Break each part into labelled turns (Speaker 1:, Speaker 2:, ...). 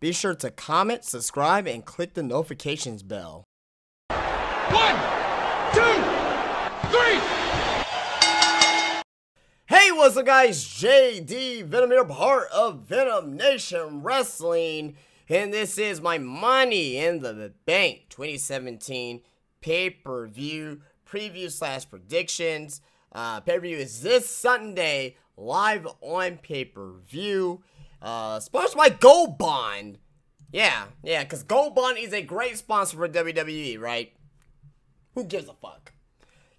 Speaker 1: be sure to comment, subscribe, and click the notifications bell.
Speaker 2: 1, 2, 3.
Speaker 1: Hey, what's up guys? JD Venom here, part of Venom Nation Wrestling, and this is my Money in the Bank 2017 pay-per-view preview / predictions. Pay-per-view is this Sunday, live on pay-per-view, sponsored by Gold Bond. Yeah, because Gold Bond is a great sponsor for WWE, right? Who gives a fuck?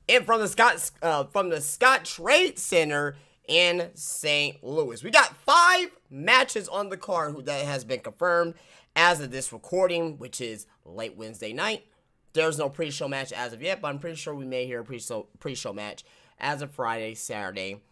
Speaker 1: And from the Scott Trade Center in St. Louis. We got 5 matches on the card that has been confirmed as of this recording, which is late Wednesday night. There's no pre-show match as of yet, but I'm pretty sure we may hear a pre-show match as of Friday, Saturday,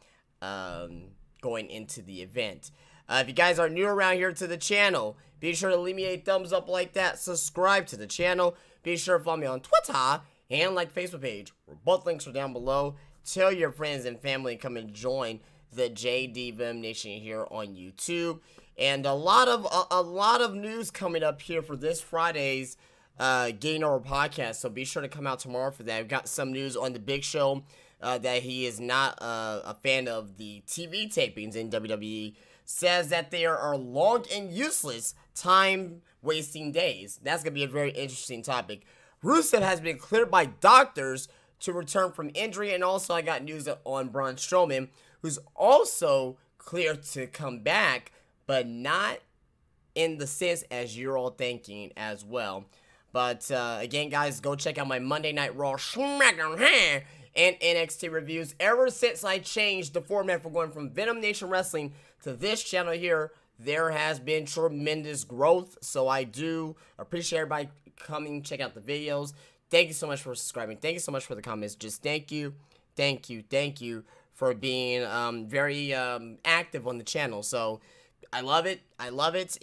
Speaker 1: going into the event. If you guys are new around here to the channel, be sure to leave me a thumbs up like that. Subscribe to the channel. Be sure to follow me on Twitter and like Facebook page, where both links are down below. Tell your friends and family to come and join the JD Venom Nation here on YouTube. And a lot of news coming up here for this Friday's Getting Over podcast. So be sure to come out tomorrow for that. We've got some news on the Big Show that he is not a fan of the TV tapings in WWE. Says that there are long and useless time-wasting days. That's going to be a very interesting topic. Rusev has been cleared by doctors to return from injury, and also I got news on Braun Strowman, who's also cleared to come back, but not in the sense as you're all thinking as well. But again, guys, go check out my Monday Night Raw, SmackDown, and NXT reviews. Ever since I changed the format for going from Venom Nation Wrestling to this channel here, there has been tremendous growth, so I do appreciate everybody coming, check out the videos. Thank you so much for subscribing. Thank you so much for the comments. Just thank you for being very active on the channel. So I love it,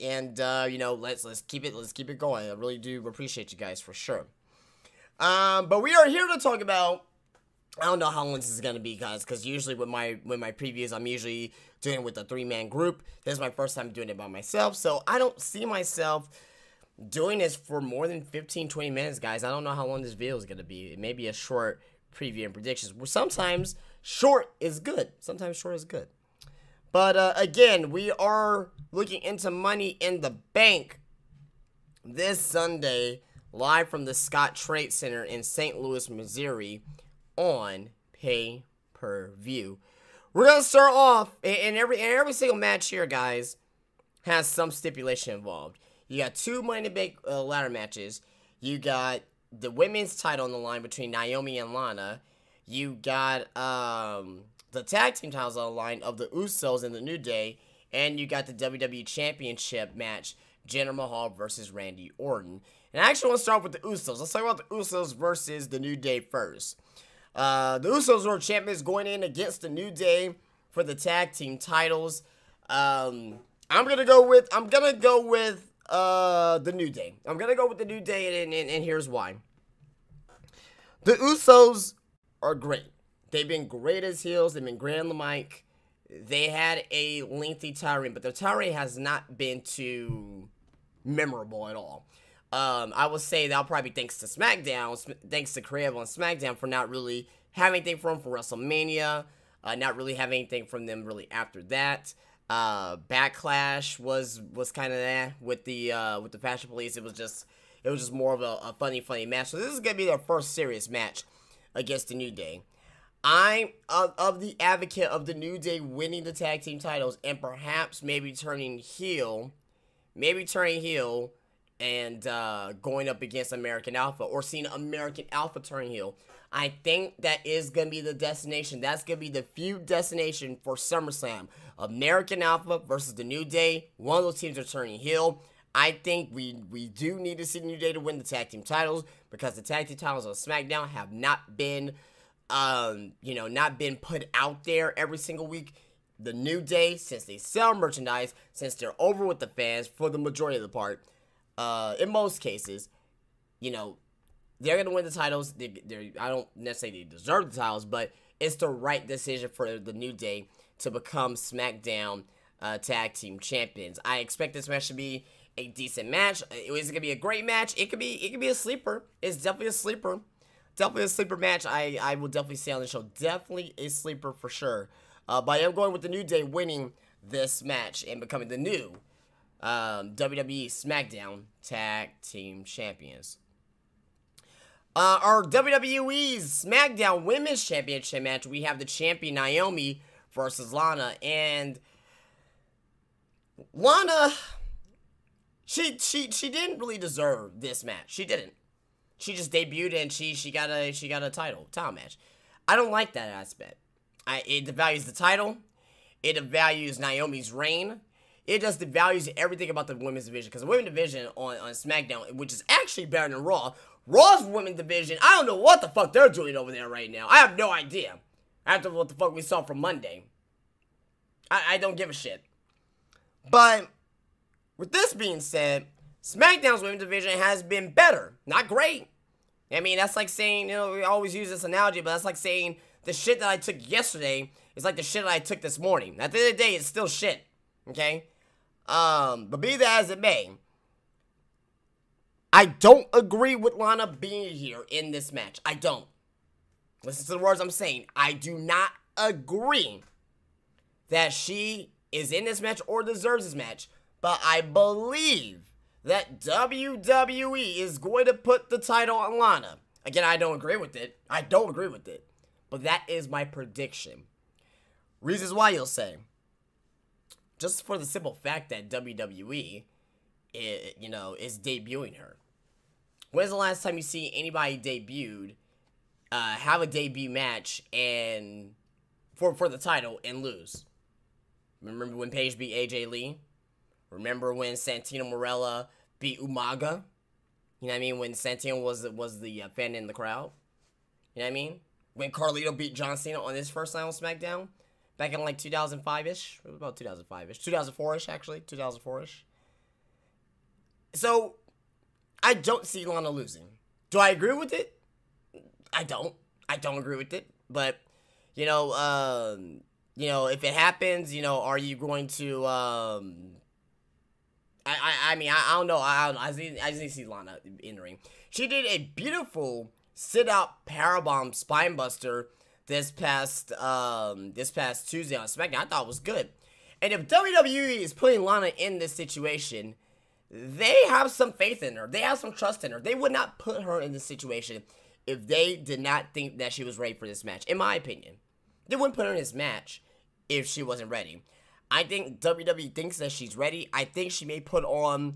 Speaker 1: and you know, let's keep it going. I really do appreciate you guys for sure. But we are here to talk about, I don't know how long this is gonna be, guys, because usually with my previews, I'm usually doing it with a 3-man group. This is my first time doing it by myself, so I don't see myself doing this for more than 15-20 minutes, guys. I don't know how long this video is gonna be. It may be a short preview and predictions. Sometimes short is good. But again, we are looking into Money in the Bank this Sunday, live from the Scott Trade Center in St. Louis, Missouri, on pay-per-view. We're gonna start off, and every single match here, guys, has some stipulation involved. You got 2 Money in the Bank ladder matches. You got the women's title on the line between Naomi and Lana. You got the tag team titles on the line of the Usos and the New Day. And you got the WWE Championship match, Jinder Mahal versus Randy Orton. And I actually want to start with the Usos. Let's talk about the Usos versus the New Day first. The Usos were champions going in against the New Day for the tag team titles. I'm gonna go with the New Day. I'm gonna go with the New Day, and here's why. The Usos are great. They've been great as heels. They've been great on the mic. They had a lengthy title reign, but their title reign has not been too memorable at all. I would say that'll probably be thanks to SmackDown, thanks to Creative on SmackDown for not really having anything from them for WrestleMania, not really having anything from them really after that. Backlash was kind of that with the Fashion Police. It was just more of a funny match. So this is gonna be their first serious match against the New Day. I'm of the advocate of the New Day winning the tag team titles and perhaps maybe turning heel, and going up against American Alpha, or seeing American Alpha turn heel. I think that is going to be the destination. That's going to be the feud destination for SummerSlam. American Alpha versus the New Day. One of those teams are turning heel. I think we do need to see the New Day to win the tag team titles, because the tag team titles on SmackDown have not been, not been put out there every single week. The New Day, since they sell merchandise, since they're over with the fans for the majority of the part, in most cases, they're going to win the titles. I don't necessarily deserve the titles, but it's the right decision for the New Day to become SmackDown tag team champions. I expect this match to be a decent match. Is it gonna be a great match? It could be a sleeper. It's definitely a sleeper. Definitely a sleeper match. I will definitely say on the show. Definitely a sleeper for sure. But I am going with the New Day winning this match and becoming the new WWE SmackDown Tag Team Champions. Our WWE SmackDown Women's Championship match, we have the champion Naomi versus Lana, and Lana, she didn't really deserve this match. She didn't. She just debuted and she got a title match. I don't like that aspect. It devalues the title. It devalues Naomi's reign. It just devalues everything about the women's division, because the women's division on SmackDown, which is actually better than Raw. Raw's women's division, I don't know what the fuck they're doing over there right now. I have no idea. After what the fuck we saw from Monday. I don't give a shit. But with this being said, SmackDown's women's division has been better. Not great. I mean, that's like saying, we always use this analogy, but that's like saying the shit that I took yesterday is like the shit that I took this morning. At the end of the day, it's still shit. Okay? But be that as it may, I don't agree with Lana being here in this match. I don't. Listen to the words I'm saying. I do not agree that she is in this match or deserves this match. But I believe that WWE is going to put the title on Lana. Again, I don't agree with it. I don't agree with it. But that is my prediction. Reasons why, you'll say. Just for the simple fact that WWE, is debuting her. When's the last time you see anybody debuted, have a debut match and for the title and lose? Remember when Paige beat AJ Lee? Remember when Santino Marella beat Umaga? You know what I mean? When Santino was the fan in the crowd? You know what I mean? When Carlito beat John Cena on his first night on SmackDown? Back in like 2005-ish? It was about 2005-ish. 2004-ish, actually. 2004-ish. So, I don't see Lana losing. Do I agree with it? I don't. I don't agree with it. But, if it happens, are you going to, I don't know. I just need to see Lana in the ring. She did a beautiful sit-out powerbomb spinebuster this past Tuesday on SmackDown. I thought it was good. And if WWE is putting Lana in this situation, they have some faith in her. They have some trust in her. They would not put her in this situation if they did not think that she was ready for this match, in my opinion. They wouldn't put her in this match if she wasn't ready. I think WWE thinks that she's ready. I think she may put on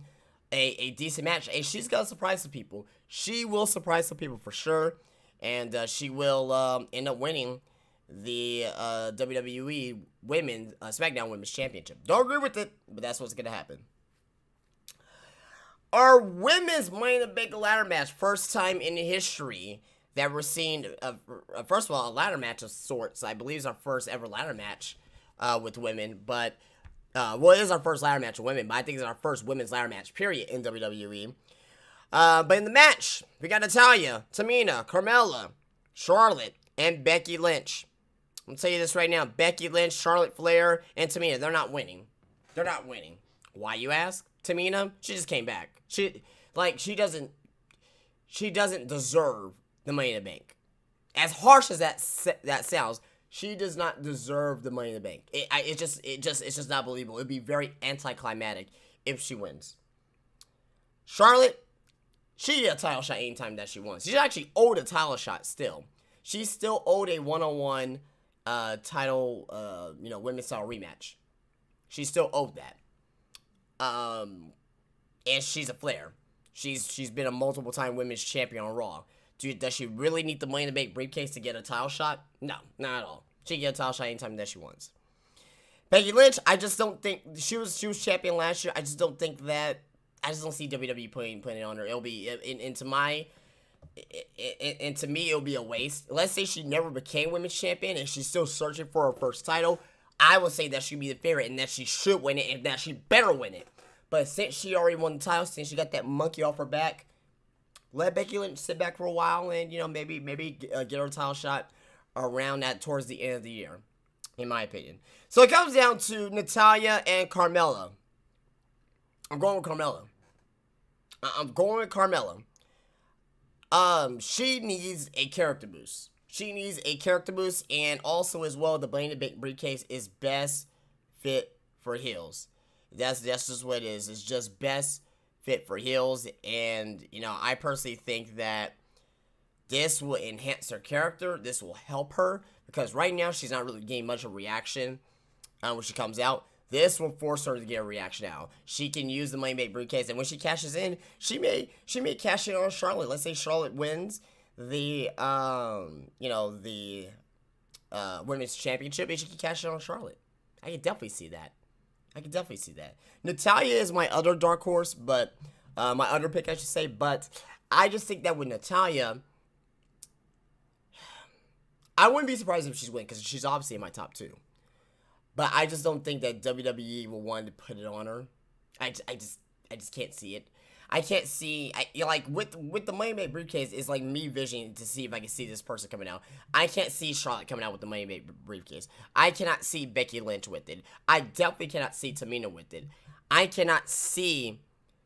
Speaker 1: a decent match, and she's going to surprise some people. She will surprise some people for sure, and she will end up winning the WWE SmackDown Women's Championship. Don't agree with it, but that's what's going to happen. Our women's Money in the Bank ladder match, first time in history that we're seeing, first of all, a ladder match of sorts. I believe it's our first ever ladder match with women, but, it is our first ladder match with women, but I think it's our first women's ladder match, period, in WWE. But in the match, we got Natalya, Tamina, Carmella, Charlotte, and Becky Lynch. I'm going to tell you this right now. Becky Lynch, Charlotte Flair, and Tamina, they're not winning. They're not winning. Why, you ask? Tamina, she just came back. She doesn't deserve the Money in the Bank. As harsh as that sounds, she does not deserve the Money in the Bank. It's just not believable. It'd be very anticlimactic if she wins. Charlotte, she get a title shot anytime that she wants. She's actually owed a title shot still. She's still owed a one-on-one title, women's title rematch. She's still owed that. And she's a Flair. She's been a multiple-time women's champion on Raw. Does she really need the Money in the Bank briefcase to get a title shot? No, not at all. She can get a title shot anytime that she wants. Becky Lynch, I just don't think she was champion last year. I just don't think that. I just don't see WWE putting it on her. It'll be to me, it'll be a waste. Let's say she never became women's champion and she's still searching for her first title. I would say that she'd be the favorite and that she should win it and that she better win it. But since she already won the title, since she got that monkey off her back, let Becky Lynch sit back for a while and, maybe get her a title shot around that towards the end of the year. in my opinion. So it comes down to Natalya and Carmella. I'm going with Carmella. I'm going with Carmella. She needs a character boost. She needs a character boost, and also as well, the Money in the Bank briefcase is best fit for heels. That's just what it is. It's just best fit for heels, and you know, I personally think that this will enhance her character. This will help her because right now she's not really getting much of a reaction when she comes out. This will force her to get a reaction out. She can use the Money in the Bank briefcase, and when she cashes in, she may cash in on Charlotte. Let's say Charlotte wins the women's championship, and she can cash in on Charlotte. I can definitely see that. Natalya is my other dark horse, but my other pick, I should say. But I just think that with Natalya, I wouldn't be surprised if she's winning because she's obviously in my top 2. But I just don't think that WWE will want to put it on her. I just can't see it. I can't see, like, with the Money in the Bank briefcase, it's like me visioning to see if I can see this person coming out. I can't see Charlotte coming out with the Money in the Bank briefcase. I cannot see Becky Lynch with it. I definitely cannot see Tamina with it. I cannot see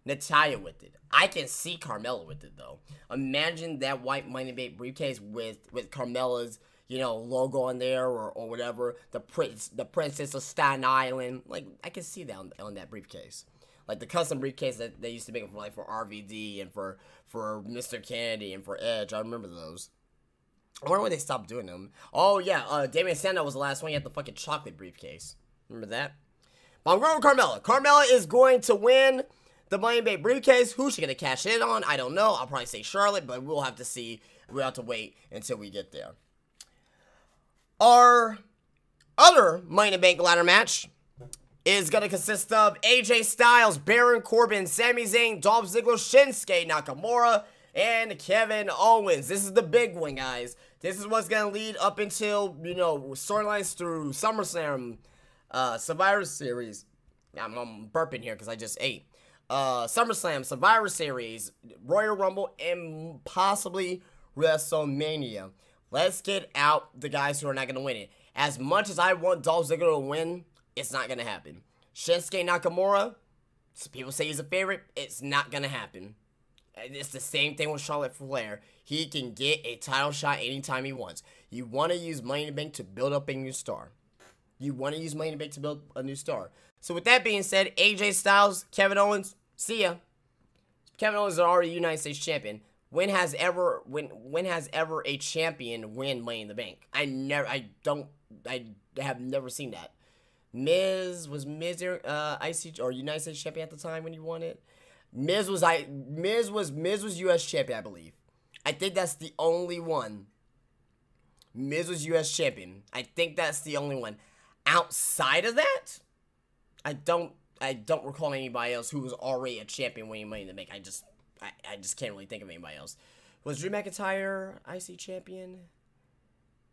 Speaker 1: Natalya with it. I can see Carmella with it, though. Imagine that white Money in the Bank briefcase with Carmella's, you know, logo on there or whatever. The Princess of Staten Island. Like, I can see that on that briefcase. Like the custom briefcase that they used to make for RVD and for Mr. Kennedy and for Edge. I remember those. I wonder when they stopped doing them. Oh yeah, Damian Sandow was the last one. He had the fucking chocolate briefcase. Remember that? But I'm going with Carmella. Carmella is going to win the Money in the Bank briefcase. Who's she gonna cash in on? I don't know. I'll probably say Charlotte, but we'll have to see. We'll have to wait until we get there. Our other Money in the Bank ladder match is going to consist of AJ Styles, Baron Corbin, Sami Zayn, Dolph Ziggler, Shinsuke Nakamura, and Kevin Owens. This is the big one, guys. This is what's going to lead up until, you know, storylines through SummerSlam, Survivor Series. I'm burping here because I just ate. SummerSlam, Survivor Series, Royal Rumble, and possibly WrestleMania. Let's get out the guys who are not going to win it. As much as I want Dolph Ziggler to win, it's not going to happen. Shinsuke Nakamura, some people say he's a favorite. It's not going to happen. It's the same thing with Charlotte Flair. He can get a title shot anytime he wants. You want to use Money in the Bank to build up a new star. So with that being said, AJ Styles, Kevin Owens, see ya. Kevin Owens is already United States champion. When has ever a champion win Money in the Bank? I have never seen that. Was Miz IC or United States champion at the time when he won it? Miz was US champion, I believe. I think that's the only one. Miz was US champion. I think that's the only one. Outside of that, I don't recall anybody else who was already a champion winning Money in the Bank. I just can't really think of anybody else. Was Drew McIntyre IC champion?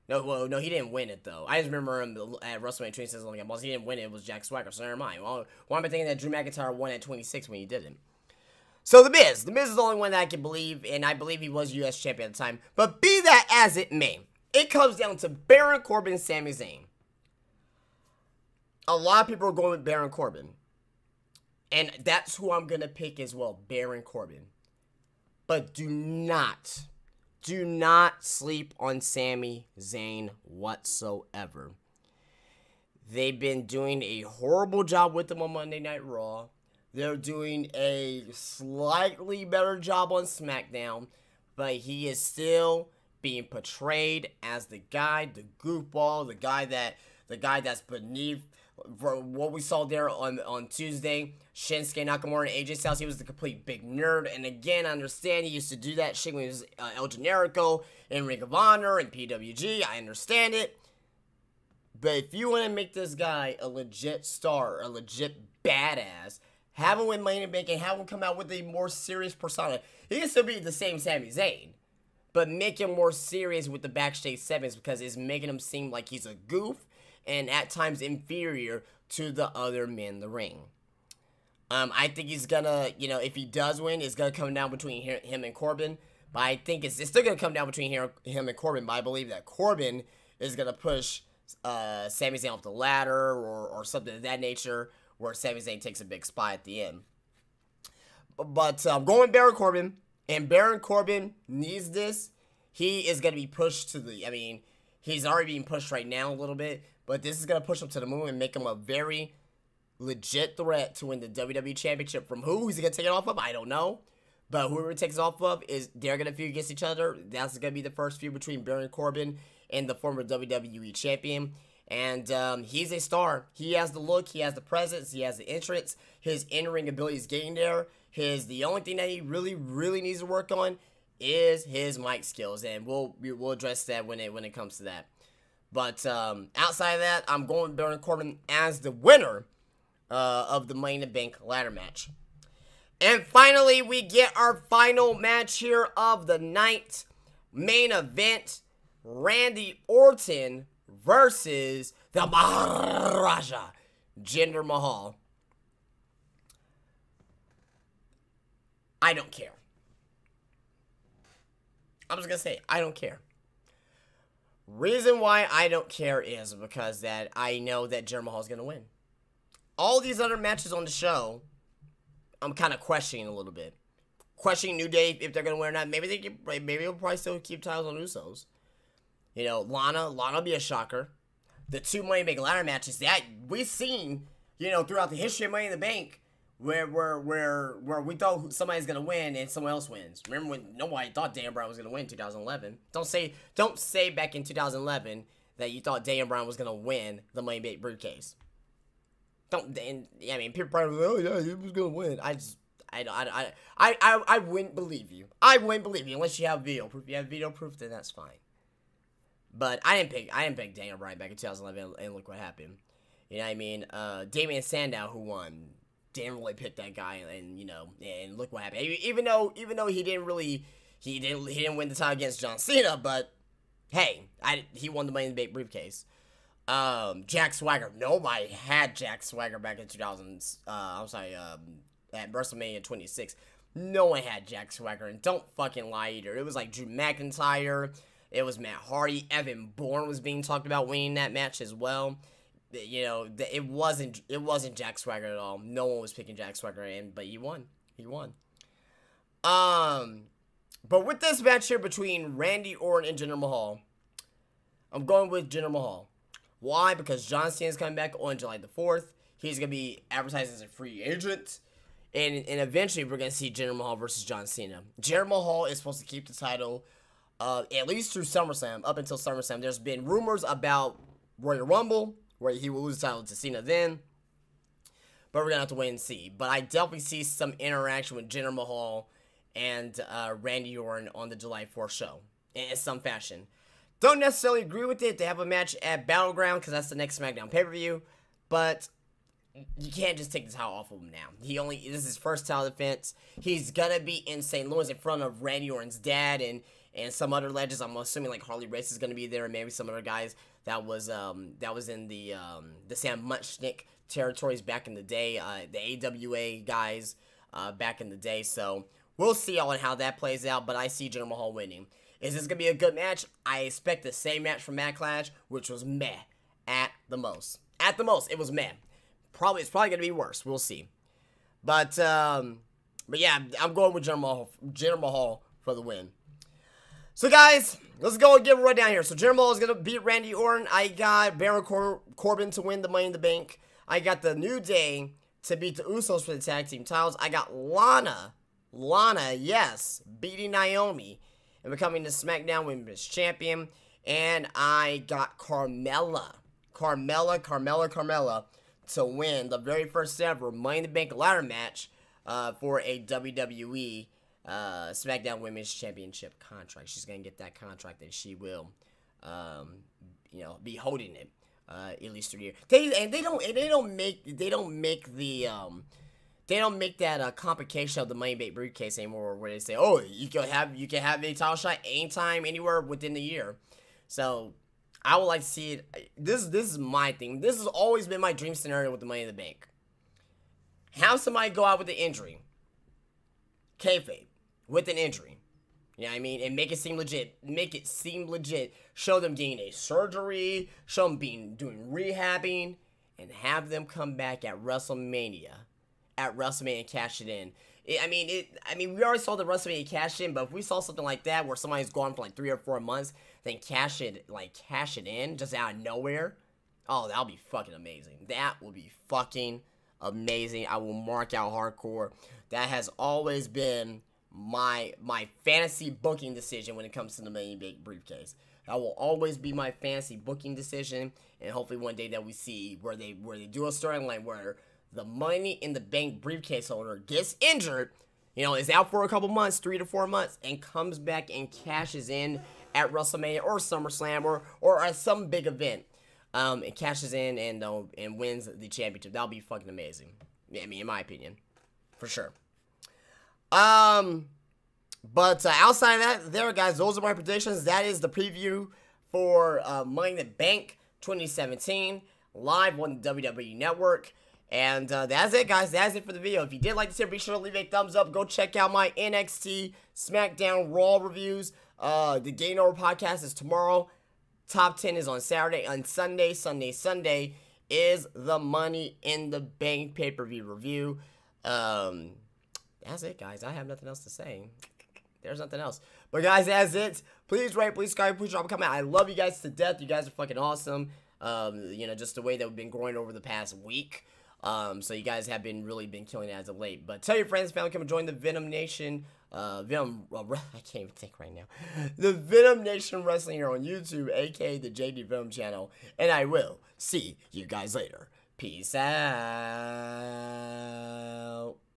Speaker 1: No, he didn't win it, though. I just remember him at WrestleMania 26 on the boss. He didn't win it. It was Jack Swagger, so never mind. Well, why am I thinking that Drew McIntyre won at 26 when he didn't? So, The Miz. The Miz is the only one that I can believe, and I believe he was U.S. champion at the time. But be that as it may, it comes down to Baron Corbin and Sami Zayn. A lot of people are going with Baron Corbin. And that's who I'm going to pick as well, Baron Corbin. But do not sleep on Sami Zayn whatsoever. They've been doing a horrible job with him on Monday Night Raw. They're doing a slightly better job on SmackDown, but he is still being portrayed as the guy, the goofball, the guy that's beneath. For what we saw there on Tuesday, Shinsuke Nakamura and AJ Styles, he was the complete big nerd. And again, I understand he used to do that shit when he was El Generico in Ring of Honor and PWG. I understand it. But if you want to make this guy a legit star, a legit badass, have him win Money in the Bank and have him come out with a more serious persona. He can still be the same Sami Zayn, but make him more serious with the backstage segments because it's making him seem like he's a goof and at times inferior to the other men in the ring. I think he's gonna, if he does win, it's gonna come down between him and Corbin. But I think it's still gonna come down between him and Corbin. But I believe that Corbin is gonna push Sami Zayn off the ladder or something of that nature, where Sami Zayn takes a big spot at the end. But I'm going Baron Corbin, and Baron Corbin needs this. He is going to be pushed to the, I mean, he's already being pushed right now a little bit, but this is going to push him to the moon and make him a very legit threat to win the WWE Championship. From who? Who's he going to take it off of? I don't know. But whoever it takes it off of, is they're going to feud against each other. That's going to be the first feud between Baron Corbin and the former WWE Champion. And he's a star. He has the look, he has the presence, he has the entrance. His in-ring ability is getting there. The only thing that he really needs to work on is his mic skills, and we'll address that when it comes to that. But outside of that, I'm going Baron Corbin as the winner of the Money in the Bank ladder match. And finally, we get our final match here of the night. Main event, Randy Orton versus the Maharaja, Jinder Mahal. I don't care. I'm just going to say, I don't care. Reason why I don't care is because that I know that Jinder Mahal is going to win. All these other matches on the show, I'm kind of questioning a little bit. Questioning New Day if they're going to win or not. Maybe they'll probably still keep titles on Usos. You know, Lana will be a shocker. The two Money in the Bank ladder matches that we've seen, you know, throughout the history of Money in the Bank, where we thought somebody's gonna win and someone else wins. Remember when nobody thought Daniel Bryan was gonna win in 2011? Don't say back in 2011 that you thought Daniel Bryan was gonna win the Money in the Bank briefcase. I mean, people probably were like, oh yeah, he was gonna win. I wouldn't believe you. I wouldn't believe you unless you have video proof. If you have video proof, then that's fine. But I didn't pick Daniel Bryan back in 2011, and look what happened. You know what I mean? Damian Sandow, who won, didn't really pick that guy, and you know, and look what happened. Even though he didn't win the title against John Cena, but hey, he won the Money in the Bank briefcase. Jack Swagger, nobody had Jack Swagger back in 2000. At WrestleMania 26, no one had Jack Swagger, and don't fucking lie either. It was like Drew McIntyre. It was Matt Hardy. Evan Bourne was being talked about winning that match as well. You know, it wasn't Jack Swagger at all. No one was picking Jack Swagger but he won. He won. But with this match here between Randy Orton and Jinder Mahal, I'm going with Jinder Mahal. Why? Because John Cena's coming back on July the 4th. He's going to be advertised as a free agent. And eventually we're going to see Jinder Mahal versus John Cena. Jinder Mahal is supposed to keep the title at least through SummerSlam, up until SummerSlam. There's been rumors about Royal Rumble, where he will lose the title to Cena then. But we're going to have to wait and see. But I definitely see some interaction with Jinder Mahal and Randy Orton on the July 4th show in some fashion. Don't necessarily agree with it. They have a match at Battleground because that's the next SmackDown pay-per-view. But you can't just take the title off of him now. This is his first title defense. He's going to be in St. Louis in front of Randy Orton's dad and some other legends. I'm assuming like Harley Race is going to be there, and maybe some other guys that was in the Sam Muchnick territories back in the day, the AWA guys back in the day. So we'll see on how that plays out, but I see Jinder Mahal winning. Is this going to be a good match? I expect the same match from Backlash, which was meh at the most. At the most, it was meh. It's probably going to be worse. We'll see. But yeah, I'm going with Jinder Mahal for the win. So guys, let's go and give a rundown here. So Jinder Mahal is going to beat Randy Orton. I got Baron Corbin to win the Money in the Bank. I got the New Day to beat the Usos for the tag team titles. I got Lana, yes, beating Naomi and becoming the SmackDown Women's Champion. And I got Carmella to win the very first ever Money in the Bank ladder match for a WWE SmackDown Women's Championship contract. She's gonna get that contract, and she will, be holding it at least 3 years. They don't make that complication of the Money in the Bank briefcase anymore, where they say, oh, you can have a title shot anytime, anywhere within the year. So I would like to see it. This is my thing. This has always been my dream scenario with the Money in the Bank. Have somebody go out with an injury. Kayfabe. With an injury. You know what I mean? And make it seem legit. Make it seem legit. Show them getting a surgery. Show them doing rehabbing. And have them come back at WrestleMania. At WrestleMania and cash it in. I mean, we already saw the WrestleMania cash in, but if we saw something like that where somebody's gone for like 3 or 4 months, then cash it in just out of nowhere. Oh, that'll be fucking amazing. That will be fucking amazing. I will mark out hardcore. That has always been my fantasy booking decision when it comes to the Money in the Bank briefcase. That will always be my fantasy booking decision, and hopefully one day that we see where they do a storyline where the Money in the Bank briefcase holder gets injured, you know, is out for a couple months, 3 to 4 months, and comes back and cashes in at WrestleMania or SummerSlam or at some big event, and cashes in and wins the championship. That'll be fucking amazing. I mean, in my opinion, for sure. But outside of that, there, guys, those are my predictions. That is the preview for Money in the Bank 2017 live on the WWE Network. And that's it, guys. That's it for the video. If you did like this here, be sure to leave a thumbs up. Go check out my NXT SmackDown Raw reviews. The Game Over podcast is tomorrow. Top 10 is on Saturday. On Sunday is the Money in the Bank pay-per-view review. That's it, guys. I have nothing else to say. There's nothing else. But, guys, that's it. Please rate, please subscribe, please drop a comment. I love you guys to death. You guys are fucking awesome. You know, just the way that we've been growing over the past week. So you guys have really been killing it as of late. But tell your friends, family, come and join the Venom Nation. I can't even think right now. The Venom Nation Wrestling here on YouTube, aka the JD Venom channel. And I will see you guys later. Peace out.